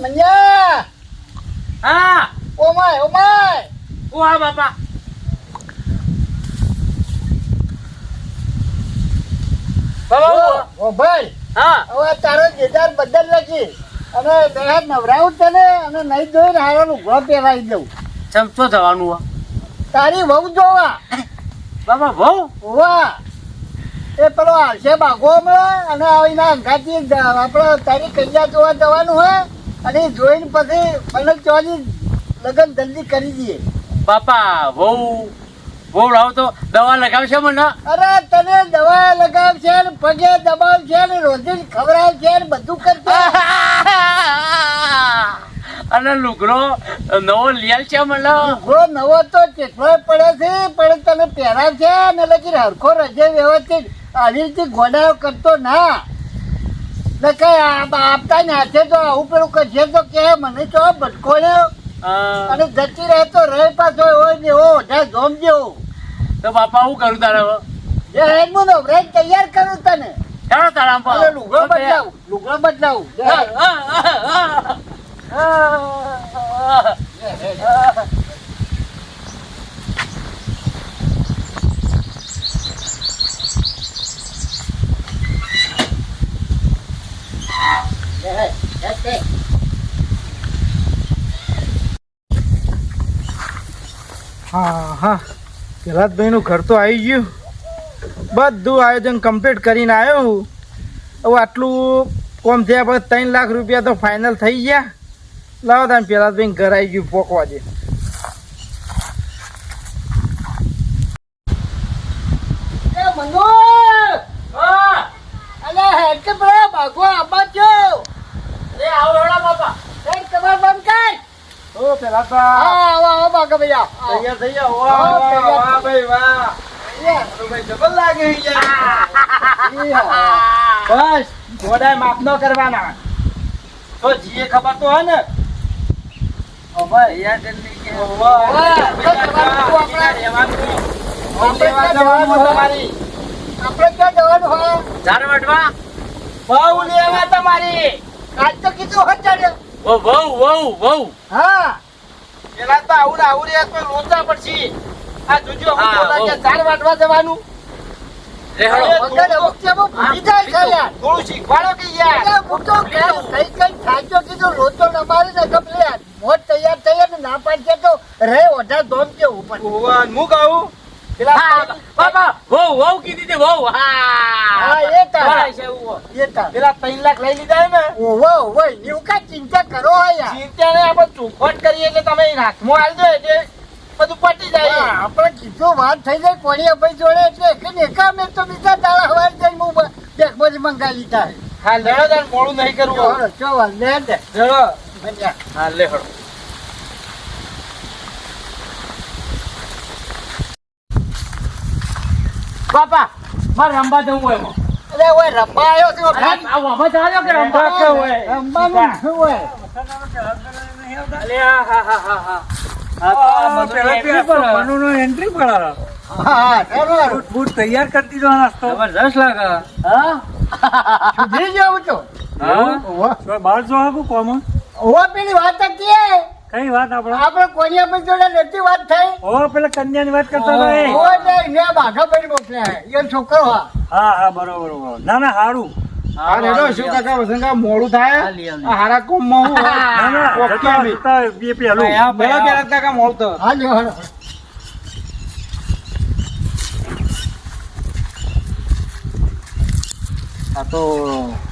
મન્યા હા ઓમાય ઓ હા બાપા ઓ ભાઈ હા હવે તારો જેદાર બદલ લખી અને બે નવરાવું તને અને નહીં જોઈને હારાનું ઘર પહેરાવી દઉં ચમચો થવાનું તારી વહુ જોવા બાપા બહુ હોવા એ પેલો આવશે બાગો હમણાં અને આવીને અંગાથી આપણે તારી કન્યા જોવા જવાનું હોય અને એ જોઈને પછી મને ચોરી લગ્ન જલ્દી કરી દઈએ બાપા બહુ લાવો તો દવા લગાવશે મને અરે તને દવા લગાવશે ને પગે દબાવશે ને રોજી ખવડાવશે ને બધું કરશે અને લુગડો નવો લીયાલ છે મને ઘો નવો તો કેટલો પડે છે પણ તને પહેરાવશે ને લગી હરખો રજે વ્યવસ્થિત આવી રીતે ગોડાયો કરતો ના કઈ આપતા ને હાથે તો આવું પેલું કરશે તો કે મને તો ભટકો અને જતી રહે તો રહે પાછો હોય ને એવો જોમ જેવો તો બાપા હું કરું તારે એ હેડમું નવરાજ તૈયાર કરું તને ચાલો તારા લુગડો બદલાવું હા પ્રહલાદભાઈનું ઘર તો આવી ગયું બધું આયોજન કમ્પ્લીટ કરીને આવ્યો હું હવે આટલું કોમ થયા પછી 3 લાખ રૂપિયા તો ફાઇનલ થઈ ગયા લાવો તમે પ્રહલાદભાઈ ઘર આવી ગયું પોકવા દે બસ ઘોડા માફ ન કરવાના તો જીએ ખબર તો હોય ને આપણે ક્યાં જવાનું હોય ઝાડ વટવા બહુ લેવા તમારી આજ તો કીધું હજાર વહુ હા પેલા તો આવડે તો લોચા પડશે આ જોજો હા, ઝાડ વાટવા જવાનું થોડું શીખવાડો કે યાર ના પાડશે તો રે ઓઢા ધોમ કેવું પણ હું કહું બાપા વહુ કીધી તે વહુ હા એ તારા એ તારા પેલા 3 લાખ લઈ લીધા ને ઓહો એવું કઈ ચિંતા કરો યાર ચિંતા ને આપણે ચોખવટ કરીએ એટલે તમે હાથમાં આલજો એટલે બધું પટી જાય આપણે કીધું વાત થઈ જાય કોળિયા ભાઈ જોડે એટલે એકા મેં તો બીજા દાડા હવાર જઈને હું બેગમાંથી મંગાવી લીધા હા લેડો તાર મોડું નહીં કરવું ચો લે દે લેડો મજા હા લે હળો બાપા મારે રંબા જવું હોય અરે ઓય રંબા આવ્યો છે આમાં ચાલ્યો કે રંબા રંબાનું શું હોય એન્ટ્રી પડે હા ચાલો બૂટ તૈયાર કરી દીધો નાસ્તો જબરજસ્ત લાગે હા સુધરી જાવ છો બાર જો આપું કોમ ઓવા પેલી વાત હતી કઈ વાત આપણે આપણે કોળિયા ભાઈ જોડે નથી વાત થઈ ઓ પેલા કન્યાની વાત કરતા હતા ઓય ને બાઘા ભાઈ મોકલ્યા એ છોકરો હા હા બરોબર ના ના હારું શું કાકા વસંગા મોડું થાય હારા કોમ માં હું ના ના બે પેલું પેલા કાકા મોડું તો હા લ્યો હાલો આ તો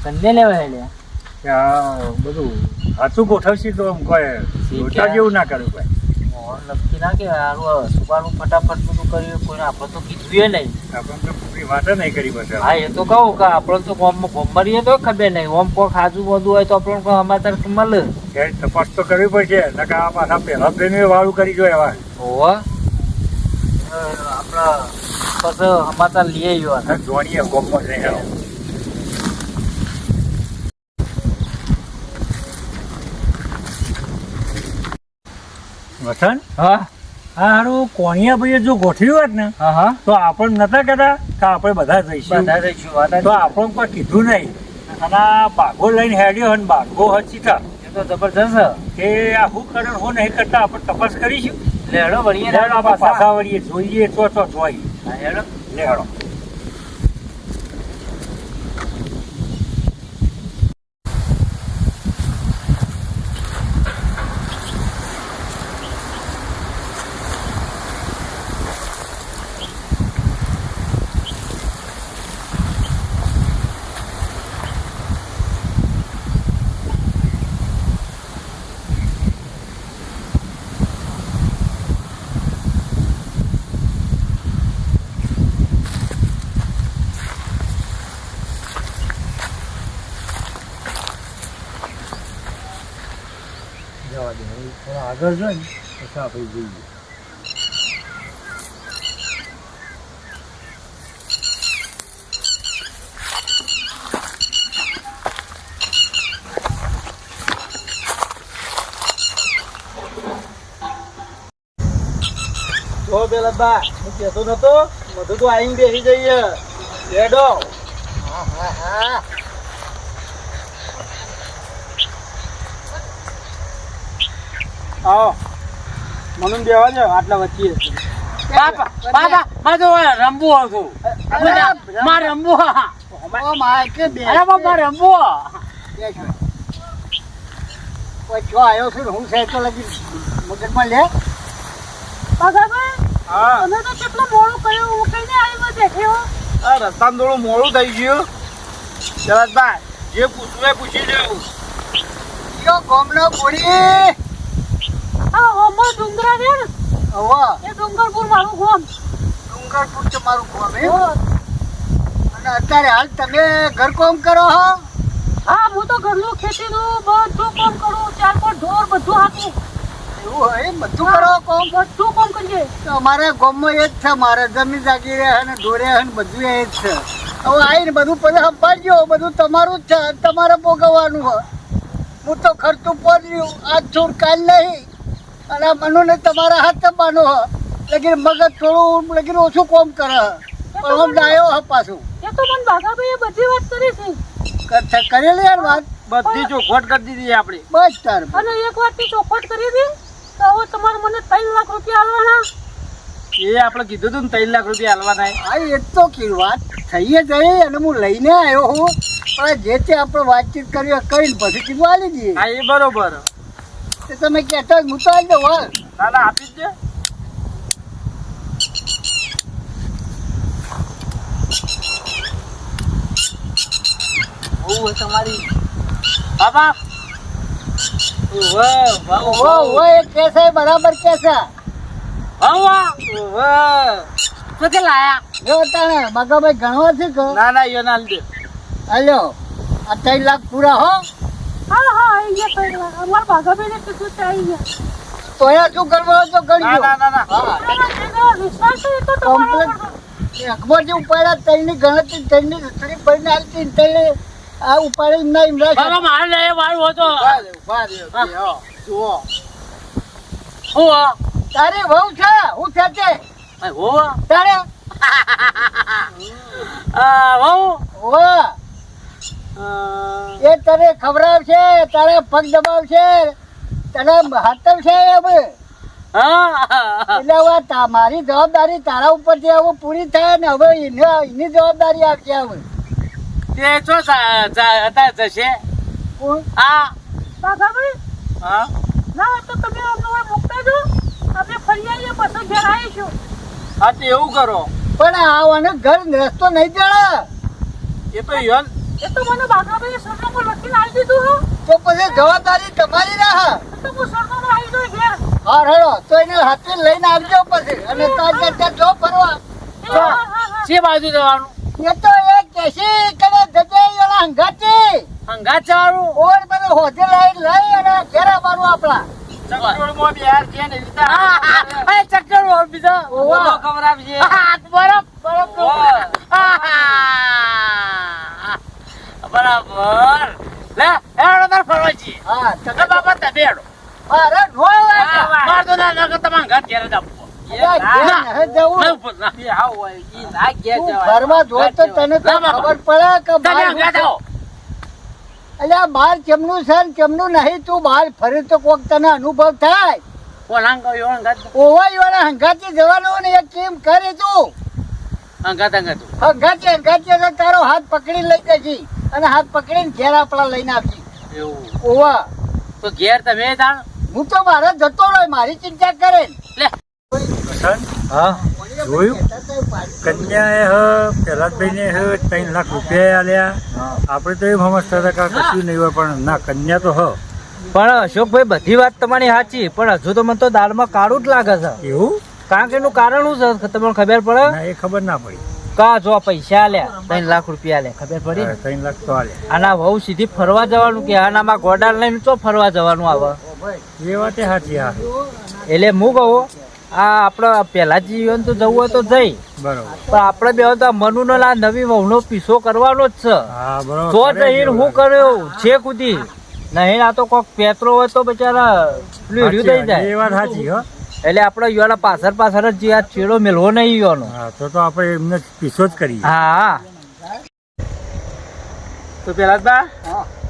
કંદે લેવા હેલ્યા બધું હાથું ગોઠવશી તો કોઈ ગોઠા જેવું ના કર્યું ભાઈ નક્કી ના કે હારું સુબાનું ફટાફટ બધું કર્યું કોઈને આપણે તો કીધું નહીં આપણને તો પૂરી વાત નહીં કરી બધા હા એ તો કહું કે આપણે તો ગોમરીએ તો ખબર નહીં ઓમ કોઈ ખાજુ બધું હોય તો આપણને કોઈ સમાચાર મળે તપાસ તો કરવી પડશે નકા આ પાછા પહેલા પ્રેમી વાળું કરી જો એવા હોવા આપણે પછી સમાચાર લઈ આવ્યો જોણીએ ગોમમાં જઈને વસન હા હારું કોણિયા ભાઈએ જો ગોઠવ્યું હોત ને હા તો આપણને નતા કહેતા કે આપણે બધા જઈશું બધા જઈશું વાત તો આપણને કોઈ કીધું નહીં અને આ બાઘો લઈને હેડ્યો અને બાઘો હચી થા તો જબરજસ્ત કે આ હું કરણ હું નહીં કરતા આપણે તપાસ કરીશું. લેડો વળીએ લેડો આપણે પાછા વળીએ જોઈએ તો જોઈએ. હા, હેડો. લેડો. જવા દે હવે થોડા આગળ જાય ને પછી આપણે જઈએ. જો પેલા બા હું કહેતો નતો બધું તો આવીને બેસી જઈએ લેડો. હા હા હા આવો મને બેવા દો આટલા વચ્ચે. બાપા મારે તો રમવું હતું. મારે રમવું. ઓ માય કે બે અરે બાપા રમવું. કોઈ છો આવ્યો છું ને હું સાહેબ તો લગી મગજમાં લે. હા તમે તો કેટલું મોડું કર્યું હું કઈને આવી બેઠ્યો. આ રસ્તામાં થોડું મોડું થઈ ગયું. શરદભાઈ જે પૂછવું એ પૂછી લેવું. યો ગોમનો પૂરી આ હોમો ડુંગરા છે ને હવે એ ડુંગરપુર મારું ગામ. ડુંગરપુર તમારું ગામ એમ? અને અત્યારે હાલ તમે ઘર કામ કરો હો? હા હું તો ઘરનું ખેતીનું બધું કામ કરું. 4-5 ઢોર બધું હાથું એવું હોય બધું કરો કામ? બધું કામ કરીએ. તો અમારા ગામમાં એ જ છે. મારે જમીન જાગીરે અને ઢોરે અને બધું એ જ છે. હવે આવીને બધું પછી સંભાળજો. બધું તમારું જ છે. તમારે ભોગવવાનું હોય. હું તો ખર્ચું પડ્યું આજ છોડ કાલ નહીં. અને આ મનુને તમારા હાથ માનો હ લેકિન મગજ થોડું લેકિન ઓછું કામ કરે પણ હું ડાયો હ પાછું. એ તો મને ભાગાભાઈએ બધી વાત કરી છે કરેલી યાર વાત બધી ચોખવટ કરી દીધી આપણે. બસ તાર અને એક વાતની ચોખવટ કરી હતી તો હવે તમારે મને 3 લાખ રૂપિયા આલવાના. એ આપણે કીધું હતું ને 3 લાખ રૂપિયા હાલવાના. હા એ તો કી વાત થઈ જ જઈ અને હું લઈને આવ્યો હું પણ જે તે આપણે વાતચીત કરી કરીને પછી કીધું આલી દઈએ. હા એ બરોબર. તે તમે કહેતા હોય હું તો આવી દઉં હાલ. ના ના આપી જ દે. બહુ તમારી બાપા. ઓ ઓ એ કેસે બરાબર કેસે તો કે લાયા. જો તાણે મગાભાઈ ગણવા છે કે ના ના યો ના દે. હાલ્યો આ 3 લાખ પૂરા હો. હા હા આવી ગયા 3 લાખ. અમારા ભાગાભાઈને કીધું તો આવી ગયા. તો એ શું કરવા હોય તો ના ગણજો. ના ના ના. હા એનો વિશ્વાસ છે એ તો તમારો કમ્પ્લેટ અકબર જે ઉપાડ્યા ત્રણની ગણતરી ત્રણની રસોઈ ભરીને આલતી ને ત્રણે આ ઉપાડી ના એમ બાપા રાખે. મારે લઈ વાળું હતો. ઉભા રહ્યો. જુઓ હું તારી વહુ છે હું છે તે હો તારે હું વાહ એ તને ખવડાવશે તારે પગ દબાવશે તને હાથવશે હવે. એટલે હવે મારી જવાબદારી તારા ઉપરથી હવે પૂરી થાય ને હવે એની જવાબદારી આવશે હવે. તે ચો હતા જશે. કોણ? હા ભાગાભાઈ હા ના તો તમે અમને મોકલી દો. આપણે ફરી આવીએ પછી ઘેર આવીશું. હા તો એવું કરો. પણ આવવાનો ઘર રસ્તો નહીં જણા. એ તો યોન એ તો મને ભાગાભાઈએ સરનામું લખીને આવી દીધું હો. તો પછી જવાબદારી તમારી રહે. તો હું સરનામું આવી દઉં ઘેર. હા રડો તો એને હાથે લઈને આવજો પછી અને ત્યાં જો ફરવા. હા હા હા છે બાજુ જવાનું. એ તો એ કેસી કરે જજે એના હંગાતી હંગાત જવાનું. ઓર બધો હોજે લઈ અને ઘેર આવવાનું આપણા. ચકડોળમાં બિહાર છે ને વિસ્તાર. ચક્કર બીજા ઓવા. ખબર આપજે. બરફ બરાબર. લે હેડો તાર ફરવા છીએ. હા ચક્કર બાપા તમે હેડો. અરે નો માર તો ના નકર તમારા ઘર ઘેર જ આપવું. જવું ના ઉપર ના. એ હાવ હોય ઈ ના કે તું જવાય. ઘરમાં જોઈ તો તને તો ના, બાપા. ખબર પડે કે તમે બહાર હંગાત આવો. અલ્યા બહાર કેમનું છે ને કેમનું નહીં, તું બહાર ફરી તો કોક તને અનુભવ થાય. કોલાંગ ગયો અંગાત ઓવા હંગાતી જવાનું ને એક કેમ કરે તું અંગાત હંગાતી તો તારો હાથ પકડી લઈ જશી અને હાથ પકડીને ઘેર આપણા લઈને આવશી. એવું ઓવા તો ઘેર તમે જાણ હું તો મારે જતો રહ્યો, મારી ચિંતા કરે ને. લે હા જોયું કન્યાએ હ પ્રહલાદભાઈને હ 3 લાખ રૂપિયા આલ્યા. આપણે તો એમ સમજતા હતા કે કશું નહીં હોય, પણ ના કન્યા તો હ. પણ અશોકભાઈ બધી વાત તમારી સાચી, પણ હજુ તો મને તો દાળમાં કાળું જ લાગે છે. એવું કારણ કે એનું કારણ શું છે તમને ખબર પડે? ના એ ખબર ના પડી. કા જો પૈસા આલ્યા 3 લાખ રૂપિયા આલ્યા, ખબર પડી? 3 લાખ તો આલ્યા. આના વહુ સીધી ફરવા જવાનું કે આનામાં ગોડાલ લઈને તો ફરવા જવાનું આવે. એ વાતે સાચી. હા એટલે હું કહું આ આપણે પહેલા જીવન તો જવું હોય તો જઈ, બરોબર. પણ આપણે બે તો મનુનો આ નવી વહુનો પીછો કરવાનો જ છે. હા બરોબર. તો જઈને હું કર્યો છે કુદી નહીં, આ તો કોક પેત્રો હોય તો બચારા લીડ્યું થઈ જાય. એ વાત સાચી હો. એટલે આપણે યોના પાછળ જ જે આ ચેડો મેળવો નહીં યોનો. હા તો આપણે એમને પીછો જ કરીએ. હા તો પેલા બા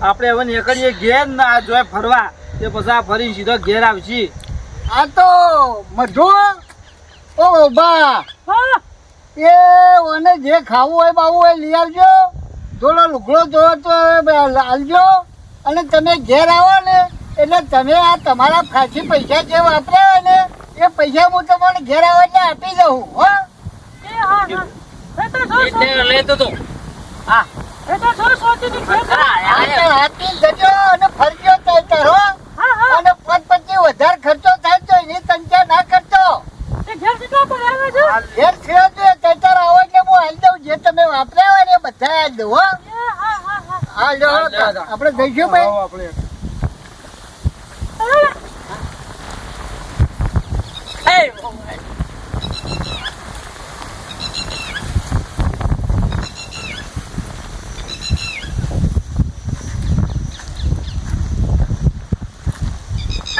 આપણે હવે નીકળીએ ઘેર ને આ જોય ફરવા, તે પછી આ ફરી સીધો ઘેર આવશી. આ તો મધુ ઓ બા હા એ ઓને જે ખાવું હોય બાવું હોય લઈ આવજો, થોડો લુગડો જોવો તો આવજો. અને તમે ઘેર આવો ને એટલે તમે આ તમારા ખાસી પૈસા જે વાપર્યા ને એ પૈસા હું તમારે ઘેર આવો એટલે આપી દઉં. હો એ હા હા એ તો જો એટલે લેતો તો હા એ તો જો સોચીને ખેતર. આપી જજો અને ફરજો તૈયાર હો. હા હા અને પછી વધારે ખર્ચો થાય તો એની સંખ્યા ના કરજો. એ ઘેર કેટલા પર આવે છે? ઘેર થયો તો તૈયાર આવો એટલે હું હાલ દઉં, જે તમે વાપર્યા હોય ને એ બધા હાલ દઉં. હો એ હા હા હા હા જો આપણે જઈશું ભાઈ. આપણે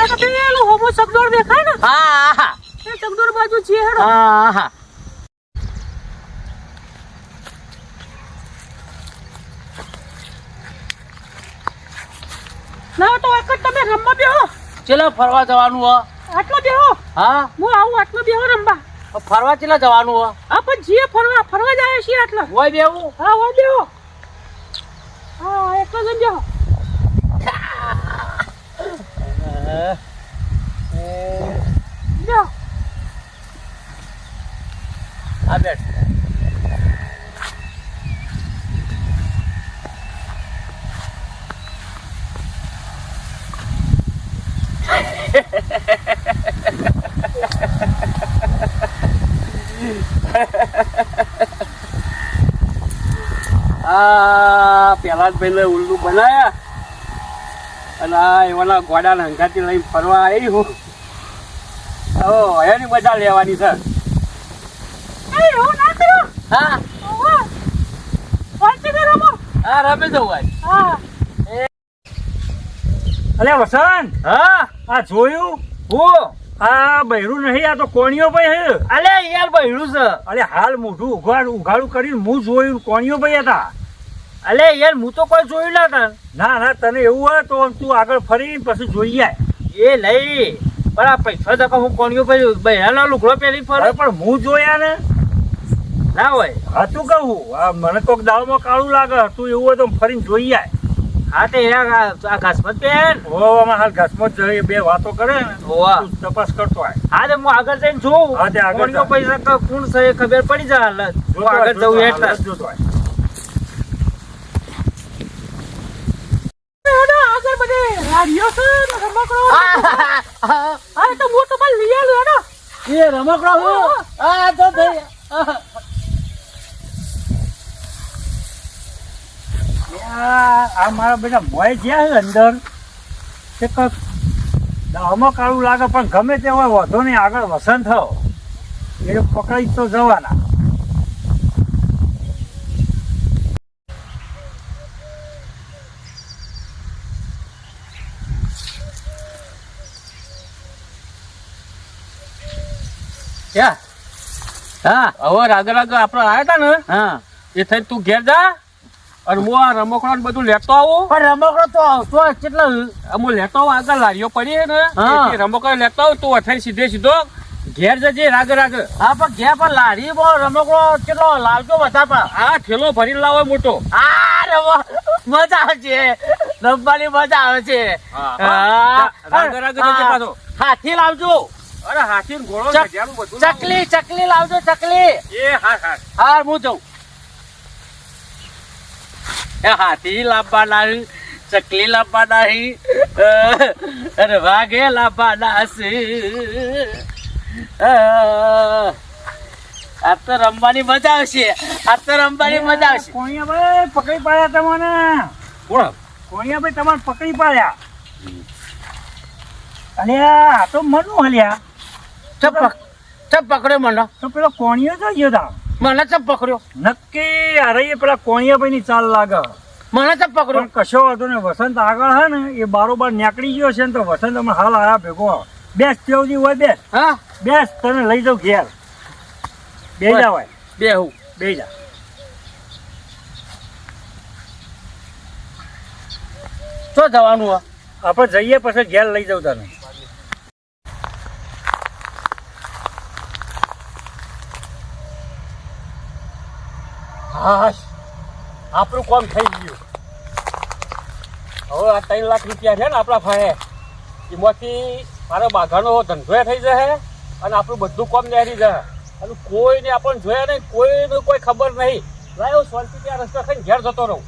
એ તો પેલું હોમો સગડોળ દેખાય ને હા હા એ સગડોળ બાજુ છે હેડો. હા હા ના તો એક જ તમે રમવા બેહો, ચલો ફરવા જવાનું હો. આટલા બેહો. હા હું આવું આટલા બેહો રમવા. ફરવા ચેલા જવાનું હો. હા પણ જીએ ફરવા જાય છે આટલા. હોય બેવું હા હોય બેહો. હા એટલા જણ બેહો. બેહો. આ બેઠ પેલા જ પહેલા ઉલ્લુ બનાયા અને આ એવાના ગોડાના હંગાથી લઈને ફરવા આવી હું. એની મજા લેવાની છે. એ એવું ના કરો. હા ઓહો. વાંચી રમો. હા રમી દઉં ભાઈ. હા અલે વસંત, હા આ જોયું? હું આ બૈરું નહીં, આ તો કોણીઓ ભાઈ હે. અલે યાર બહેરું છે. અરે હાલ મોઢું ઉઘાડું કરીને હું જોયું કોણીઓ ભાઈ હતા. અલે યાર હું તો કોઈ જોયું ના કર. ના ના તને એવું હોય તો તું આગળ ફરી પછી જોઈ આય. એ લઈ પણ આ પૈસા તો હું કોણિયો પછી બહેરાનો લુગડો પહેરી ફરે અરે પણ હું જોયા ને ના હોય. હતું કહું આ મને કોક દાળમાં કાળું લાગે, તું એવું હોય તો ફરીને જોઈ આય. હા તે આ ઘાસમાં પહેર. ઓવામાં હાલ ઘસમાં જઈ બે વાતો કરે ને ઓવા. તું તપાસ કરતો આય. હા તે હું આગળ જઈને જોઉં. હા, તે આગળ કોણિયો જા. પૈસા કોણ છે એ ખબર પડી જાય હાલ. હું જોતો આય, આગળ જવું જોતો એટલે આય, જોતો આય. હેડો આગળ બધે રાડિયો છે ને રમકડો. હા તો હું તમારે લઈ આલું હેડો. એ રમકડો હું આ તો ભાઈ આ મારા બેટા મોય જ્યાં છે અંદર તે કંઈક દાળમાં કાળું લાગે, પણ ગમે તે હોય વધો નહીં, આગળ વસંત થયો એ પકડી તો જવાના. ક્યાં હા હવે રાગ રાગ આપણે આવ્યા હતા ને હા એ થઈ તું ઘેર જા અને હું આ રમકડા ને બધું લેતો આવું પણ રમકડો તો આવતો કેટલો હું લેતો આવું આગળ લારીઓ પડી છે ને હા. એ રમકડા લેતો આવું તું અથાઈ સીધો ઘેર જજે રાગ હા પણ ઘેર પણ લારીમાં રમકડો કેટલો લાવજો બધા પણ આ ઠેલો ભરીને લાવો મોટો મજા આવે છે રમવાની મજા આવે છે હા. હા. રાગ જજે પાછો. હાથી લાવજો અરે હાથી ને ઘોડો ચક- ગધેડું બધું લાવું. ચકલી લાવજો ચકલી એ હા હા હા હું જઉં એ હાથી લાવવાના ચકલી લાવવાના અરે વાઘે લાવવાના આ તો રમવાની મજા આવશે કોણિયા ભાઈ પકડી પાડ્યા તમને કોણ કોણિયા ભાઈ તમારે પકડી પાડ્યા અને આ તો મનું હલ્યા ચપ પકડ્યો મને તો પેલો કોણિયો તો ગયો તા મને ચપ પકડ્યો નક્કી અરે એ પેલા કોણિયા ભાઈ ની ચાલ લાગે મને ચપ પકડ્યો પણ કશો વાંધો ને વસંત આગળ હે ને એ બારોબાર નીકળી ગયો છે ને તો વસંત અમે હાલ આયા ભેગો બેસ તેવજી હોય બેસ હા બેસ તને લઈ જાઉં ઘેર બે જા હોય બેહું બે જા તો જવાનું આપણે જઈએ પછી ઘેર લઈ જાઉં તને હા આપણું કામ થઈ ગયું હવે આ 3 લાખ રૂપિયા છે ને આપણા ભાઈ એમાંથી મારો બાઘાનો ધંધો થઈ જશે અને આપણું બધું કામ નેરી જશે અને કોઈને આપણને જોયા નહીં કોઈને કોઈ ખબર નહીં લાયો શાંતિ ત્યાં રસ્તા ખાઈને ઘેર જતો રહું